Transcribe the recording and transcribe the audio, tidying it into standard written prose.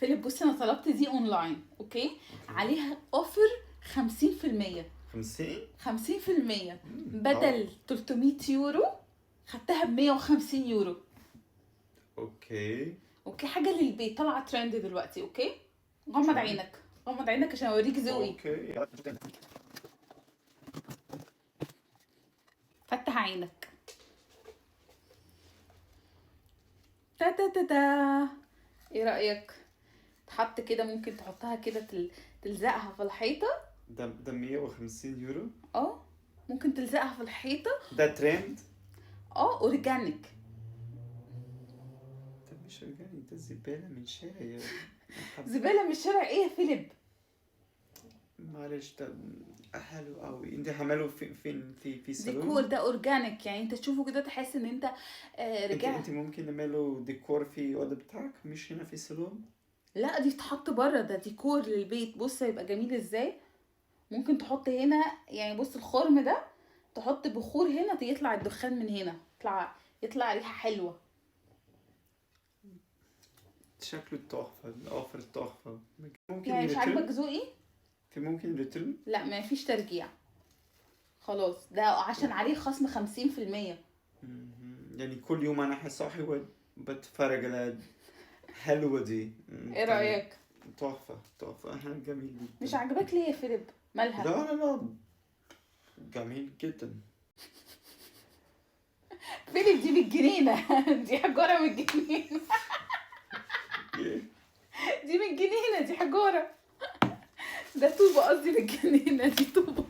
فيليب بصي انا طلبت دي اونلاين، اوكي، عليها اوفر 50%. 50% بدل 300 يورو خدتها ب 150 يورو. اوكي اوكي، حاجه للبيت طالعه ترند دلوقتي. اوكي، غمض عينك، غمض عينك عشان اوريك ذوقي. اوكي فتح عينك. تا تا تا تا. ايه رايك؟ تحط كده، ممكن تحطها كده تلزقها في الحيطه. ده 150 يورو. ممكن تلزقها في الحيطه. ده ترند. اورجانيك. ده مش اورجانيك، ده زبالة من شارع. زباله من الشارع ايه يا فيليب؟ معلش ده حلو قوي. انت عمله فين في صالون؟ ديكور، ده اورجانيك، يعني انت تشوفه كده تحس ان انت رجعت. انت ممكن نعمله ديكور في الأوضة بتاعك، مش هنا في الصالون. لا دي تتحط بره، ده ديكور للبيت. بص هيبقى جميل ازاي. ممكن تحط هنا، يعني بص الخرم ده تحط بخور هنا، يطلع الدخان من هنا، يطلع ريحه حلوه. شكله تحفة، الأوفر تحفة. ممكن يعني مش عاجبك ذوقي؟ ممكن ريتيرن. لا ما فيش ترجيع خلاص، ده عشان عليه خصم 50%. يعني كل يوم أنا صاحي وبتفرج على حلوة دي. ايه رايك؟ تحفة جميل جدا. مش عاجبك ليه يا فيليب؟ مالها؟ لا جميل جدا. فيليب دي من الجنينه. دي حجاره من الجنينه. دي من الجنينه، دي حجاره. ده طوبه، قصدي من الجنينه دي طوبه.